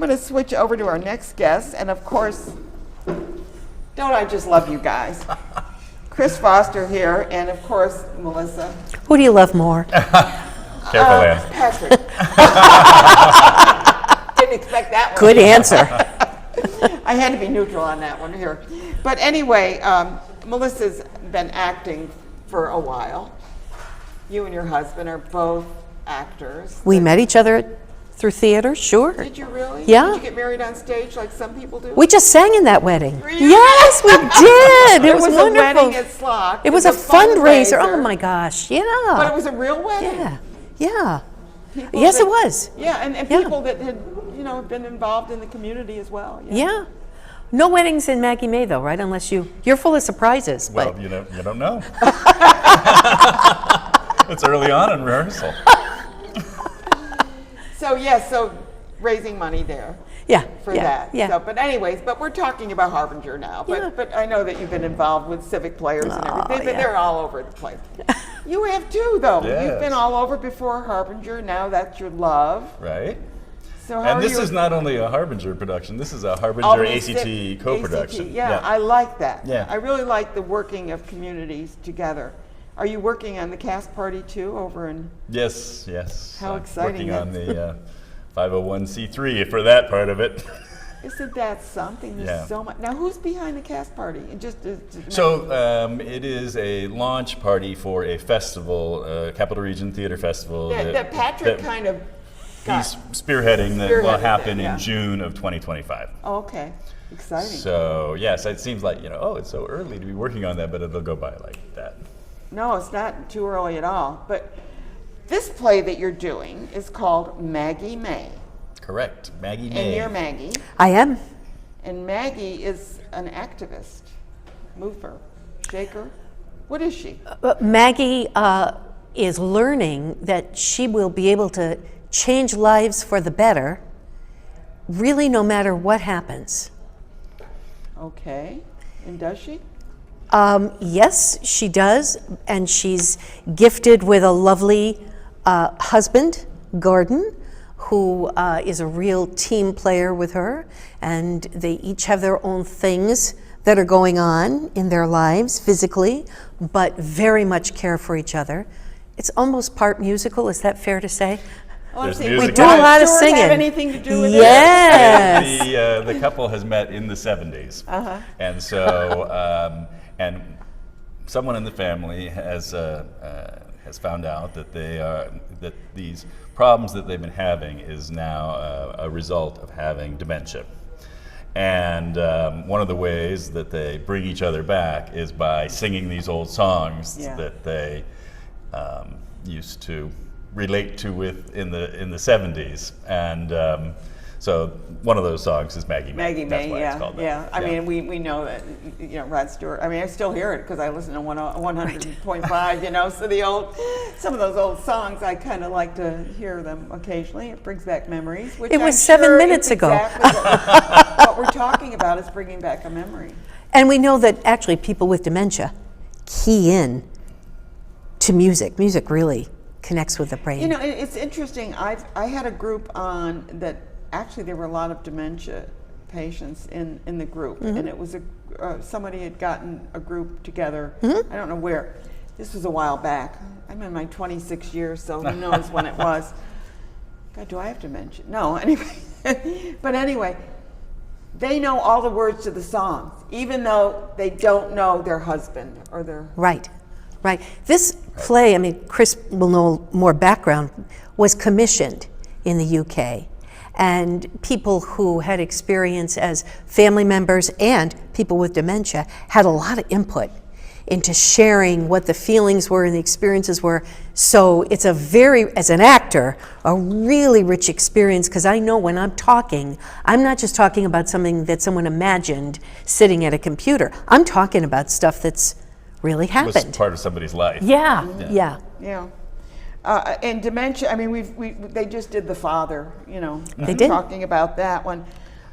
going to switch over to our next guest, and of course, don't I just love you guys? Chris Foster here, and of course, Melissa. Who do you love more? Careful, Ann. Patrick. Didn't expect that one. Good answer. I had to be neutral on that one here. But anyway, Melissa's been acting for a while. You and your husband are both actors. We met each other through theater, sure. Did you really? Yeah. Did you get married on stage like some people do? We just sang in that wedding. Really? Yes, we did. It was a wonderful. wedding at Slock. It was a fundraiser. Oh my gosh, yeah. But it was a real wedding. Yeah. People Yes, that- it was. Yeah, and Yeah. people that had, been involved in the community as well. Yeah. No weddings in Maggie May though, right? Unless you're full of surprises. Well, but you don't know. It's early on in rehearsal. So raising money there. For that. Yeah. So, but anyways, we're talking about Harbinger now. But I know that you've been involved with Civic players and everything. But they're all over the place. You have too, though. Yes. You've been all over before Harbinger. Now that's your love. Right. So how And this are you? is not only a Harbinger production. This is a Harbinger Albany ACT co-production. ACT, yeah, I like that. Yeah. I really like the working of communities together. Are you working on the cast party too over in? Yes. How I'm exciting Working on that's- the 501c3 for that part of it. Isn't that something? There's so much. Now, who's behind the cast party? And So it is a launch party for a festival, Capital Region Theater Festival. that Patrick kind of got. He's spearheading that will happen that, in June of 2025. Oh, okay, exciting. So yes, it seems like it's so early to be working on that, but it'll go by like that. No, it's not too early at all. But this play that you're doing is called Maggie May. Correct, Maggie May. And you're Maggie. I am. And Maggie is an activist, mover, shaker. What is she? Maggie is learning that she will be able to change lives for the better, really no matter what happens. Okay, and does she? Yes, she does, and she's gifted with a lovely husband, Gordon, who is a real team player with her, and they each have their own things that are going on in their lives physically, but very much care for each other. It's almost part musical, is that fair to say? Well, There's we music do a lot of Have singing. anything to do with Yes. The couple has met in the 70s, and so and someone in the family has found out that that these problems that they've been having is now a result of having dementia. And one of the ways that they bring each other back is by singing these old songs that they used to relate to in the 70s. And so one of those songs is Maggie May. Maggie That's May, why it's called that. yeah. I mean, we know that, Rod Stewart. I mean, I still hear it because I listen to 100.5, so some of those old songs, I kind of like to hear them occasionally. It brings back memories. Which It was I'm 7 sure minutes is ago. Exactly what we're talking about is bringing back a memory. And we know that actually people with dementia key in to music. Music really connects with the brain. It's interesting. I had a group on that. Actually, there were a lot of dementia patients in the group, and it was somebody had gotten a group together. I don't know where. This was a while back. I'm in my 26 years, so who knows when it was. God, do I have dementia? No, anyway. But anyway, they know all the words to the songs, even though they don't know their husband or their... Right. This play, I mean, Chris will know more background, was commissioned in the UK. And people who had experience as family members and people with dementia had a lot of input into sharing what the feelings were and the experiences were. So it's as an actor, a really rich experience, because I know when I'm talking, I'm not just talking about something that someone imagined sitting at a computer. I'm talking about stuff that's really happened. It was part of somebody's life. Yeah. And dementia, I mean, they just did The Father, They did. Talking about that one.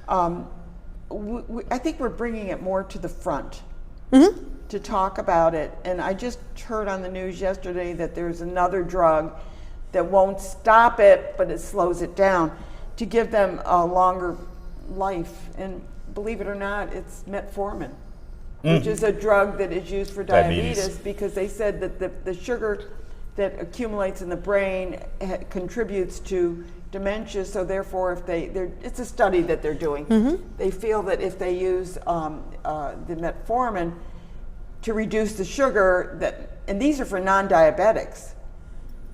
I think we're bringing it more to the front to talk about it. And I just heard on the news yesterday that there's another drug that won't stop it, but it slows it down. to give them a longer life. And believe it or not, it's metformin, which is a drug that is used for diabetes because they said that the sugar that accumulates in the brain contributes to dementia. So therefore, if it's a study that they're doing, they feel that if they use the metformin to reduce the sugar, and these are for non-diabetics,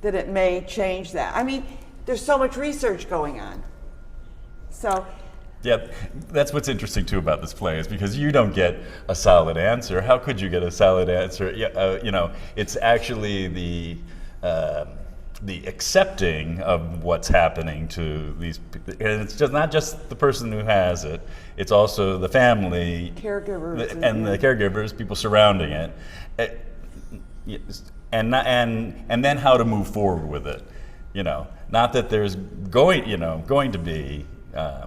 that it may change that. I mean, there's so much research going on. So. Yeah, that's what's interesting too about this play is because you don't get a solid answer. How could you get a solid answer? It's actually the accepting of what's happening to these people. And it's just not just the person who has it, it's also the family, caregivers, and the caregivers, people surrounding it, and then how to move forward with it. Not that there's going to be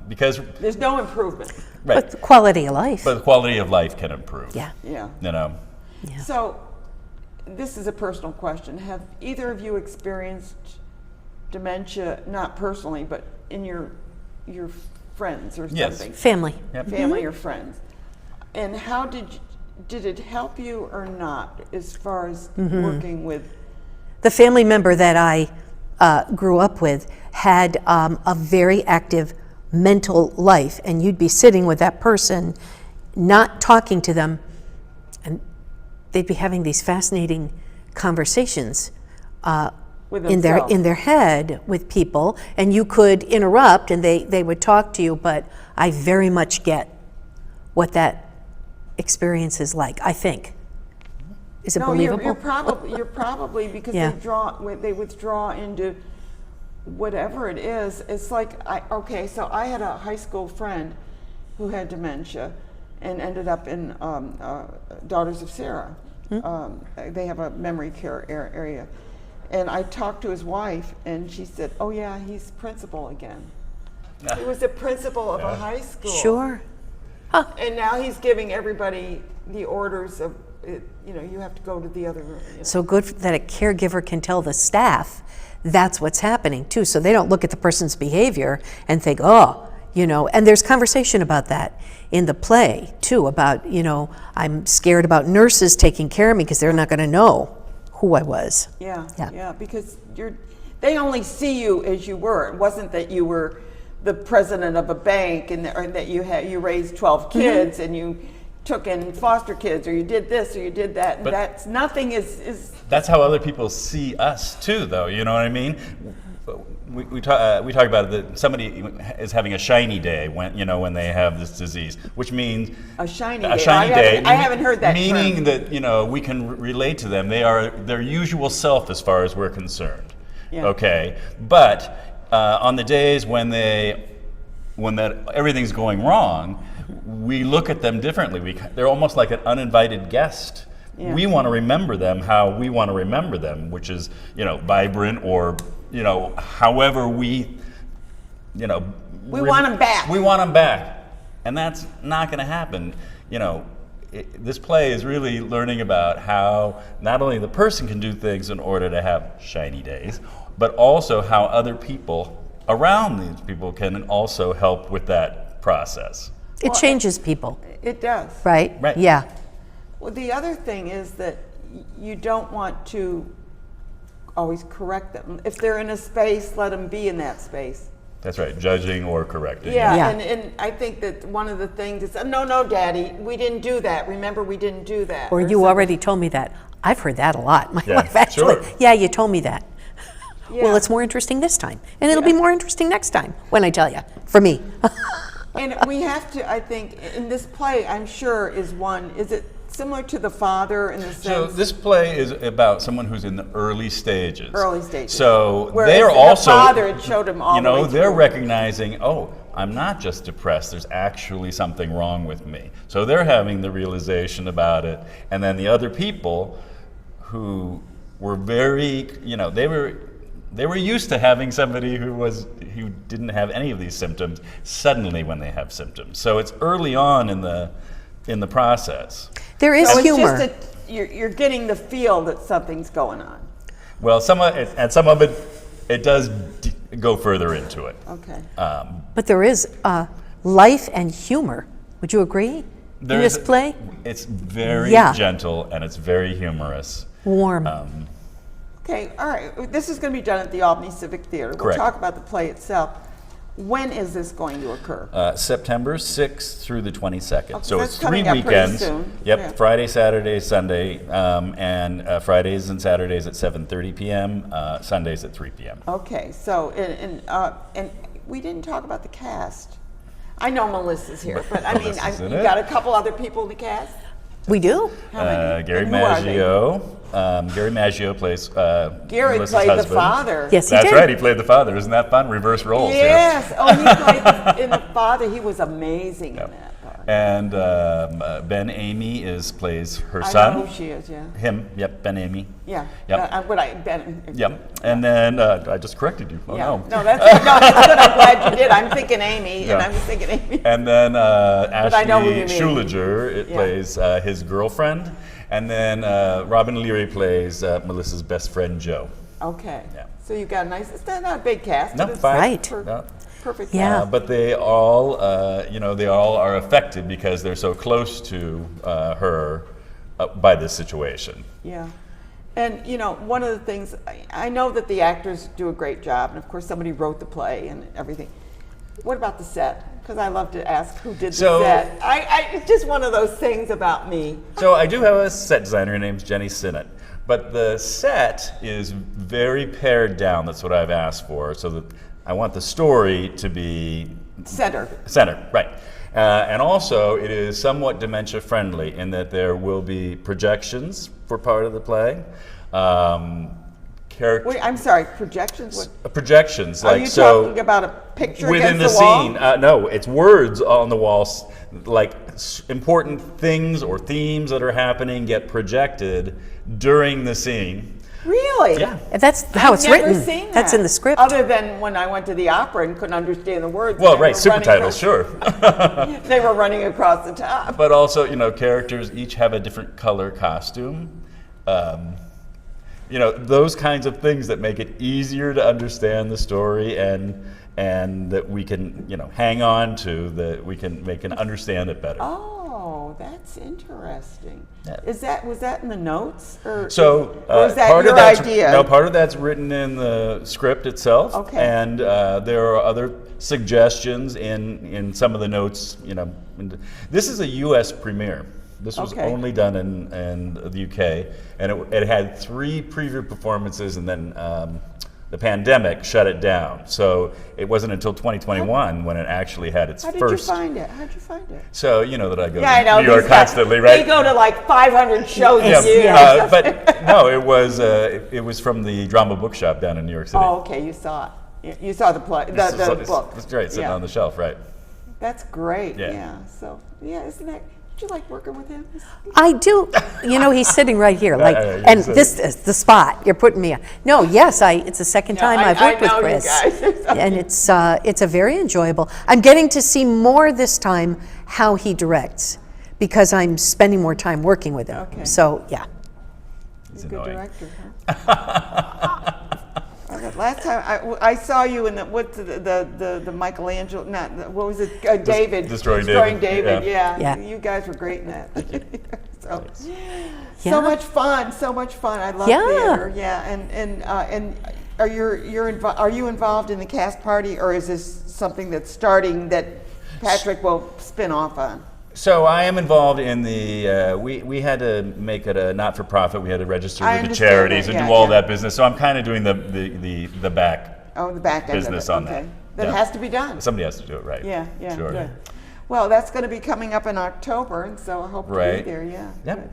because there's no improvement. Right. But the quality of life. But the quality of life can improve. Yeah. Yeah. Yeah. So, this is a personal question. Have either of you experienced dementia, not personally, but in your friends or Yes. something? Family. Yep. Family or friends. And how did it help you or not as far as working with? The family member that I grew up with had a very active mental life, and you'd be sitting with that person, not talking to them, and they'd be having these fascinating conversations With in their head with people, and you could interrupt, and they would talk to you. But I very much get what that experience is like. I think. Is it believable? You're probably because Yeah. they withdraw into whatever it is. It's like so I had a high school friend who had dementia and ended up in Daughters of Sarah. They have a memory care area, and I talked to his wife, and she said, "Oh yeah, he's principal again." He was the principal of a high school. Sure. And now he's giving everybody the orders of, you have to go to the other room. So good that a caregiver can tell the staff that's what's happening too. So they don't look at the person's behavior and think, and there's conversation about that in the play too, about, I'm scared about nurses taking care of me because they're not going to know who I was. Yeah, because they only see you as you were. It wasn't that you were the president of a bank or that you raised 12 kids and you took in foster kids, or you did this or you did that, and that's nothing is That's how other people see us too, though. You know what I mean? We talk about it, that somebody is having a shiny day when they have this disease, which means a shiny day. I haven't heard that meaning term. that we can relate to them. They are their usual self as far as we're concerned. Yeah. Okay, but on the days when everything's going wrong, we look at them differently. They're almost like an uninvited guest. Yeah. We want to remember them how we want to remember them, which is, vibrant or, however we want them back. We want them back. And that's not going to happen. This play is really learning about how not only the person can do things in order to have shiny days, but also how other people around these people can also help with that process. It changes people, It does. right? Right. Yeah. Well, the other thing is that you don't want to always correct them. If they're in a space, let them be in that space. That's right, judging or correcting. Yeah. And I think that one of the things is, no, Daddy, we didn't do that. Remember, we didn't do that. Or you something. already told me that. I've heard that a lot. My Yeah, wife actually. sure. Yeah, you told me that. Yeah. Well, it's more interesting this time. And it'll be more interesting next time when I tell you, for me. And we have to, I think, in this play, I'm sure is it similar to The Father in the sense? So this play is about someone who's in the early stages. Early stages. So Whereas they're in also, The Father, it showed him all the way they're through. recognizing, I'm not just depressed, there's actually something wrong with me. So they're having the realization about it. And then the other people who were very, they were used to having somebody who didn't have any of these symptoms suddenly when they have symptoms. So it's early on in the process. There is So it's humor. just you're getting the feel that something's going on. Well, some of it does go further into it. Okay. But there is life and humor. Would you agree? In this play? It's very Yeah. gentle and it's very humorous. Warm. Okay, all right. This is going to be done at the Albany Civic Theater. Correct. We'll talk about the play itself. When is this going to occur? September 6th through the 22nd. Okay, so that's it's 3 coming up pretty weekends. soon. Yep, Yeah. Friday, Saturday, Sunday, and Fridays and Saturdays at 7:30 p.m., Sundays at 3 p.m. Okay, so, and we didn't talk about the cast. I know Melissa's here, but I mean, Melissa's in you it. got a couple other people in the cast? We do. How many? Gary And who are they? Maggio. Gary Maggio plays Gary Melissa's played husband. the father. Yes, he That's did. right, he played the father. Isn't that fun? Reverse roles. Yes. Oh, he played in the father. He was amazing in that part. And Ben Amy plays her I son. know who she is. Yeah. Him, yep, Ben Amy. Yeah. Yep. Ben. Yep. And then I just corrected you. Oh Yeah. no. No, that's good. I'm glad you did. I'm thinking Amy, and Yeah. I was thinking Amy. And then I know who you Ashley mean. Schuliger Yeah. plays his girlfriend. And then Robin Leary plays Melissa's best friend, Joe. Okay. Yeah. So you got a nice. It's not a big cast. No, but it's fine. Right. No. Perfect. Yeah. But they all, they all are affected because they're so close to her by this situation. Yeah. And, one of the things, I know that the actors do a great job, and of course somebody wrote the play and everything. What about the set? Because I love to ask who did the So- set. It's just one of those things about me. So I do have a set designer. Her name's Jenny Sinnott. But the set is very pared down. That's what I've asked for, so that I want the story to be Center. right. And also, it is somewhat dementia friendly in that there will be projections for part of the play. Wait, I'm sorry, projections? What? Projections, Are like you so talking about a picture within the against the wall? scene. No, it's words on the walls, like important things or themes that are happening get projected during the scene. Really? Yeah. That's how it's I've never written. seen That's that. in the script. Other than when I went to the opera and couldn't understand the words. Well, They right, were super running titles, sure. across- They were running across the top. But also, characters each have a different color costume. Those kinds of things that make it easier to understand the story and that we can, hang on to, that we can understand it better. Oh, that's interesting. Yeah. Was that in the notes? Or is that part your of that's, idea? No, part of that's written in the script itself. Okay. And there are other suggestions in some of the notes. This is a U.S. premiere. This was Okay. only done in the UK, and it had 3 preview performances, and then the pandemic shut it down. So it wasn't until 2021 when it actually had its How did first. you find it? How'd you find it? So you know that I go Yeah, I know. to New York these guys, constantly, right? They go to like 500 shows Yeah, a year. but no, it was from the Drama Bookshop down in New York City. Oh, okay. You saw it. You saw the play, the book. That's right, sitting Yeah. on the shelf, right? That's great. Yeah. Yeah. So isn't that? Do you like working with him? I do. He's sitting right here. Like, you and said this is the spot you're putting me on. No, yes, it's the second time I've worked with know Chris, you guys. and it's a very enjoyable. I'm getting to see more this time how he directs because I'm spending more time working with him. Okay. So yeah. He's a good annoying. director, huh? Okay, last time I saw you in the Michelangelo, what was it? David. Destroying David. Yeah. Yeah. Yeah. You guys were great in that. So Yeah. much fun. So much fun. I love Yeah. theater. Yeah. And are you involved in the cast party, or is this something that's starting that Patrick will spin off on? So I am involved in the. We had to make it a not-for-profit. We had to register I with the understand charities that, and yeah, do all yeah. that business. So I'm kind of doing the back. Oh, the back end Business of it. on okay. that. Yeah. has to be done. Somebody has to do it, right? Yeah, Sure. good. Well, that's going to be coming up in October, and so I hope to be Right. there, yeah. Yep. Good.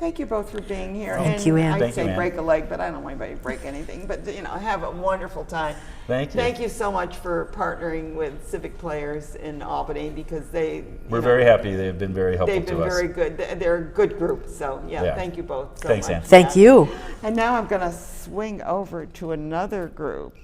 Thank you both for being here. Thank and you, Ann. I'd Thank you, say Ann. break a leg, but I don't want anybody to break anything. But, have a wonderful time. Thank you. Thank you so much for partnering with Civic Players in Albany, because We're very happy. They've been very helpful they've to been us. very good. They're a good group, so Yeah. thank you both so Thanks, much. Ann. Thank you. And now I'm going to swing over to another group.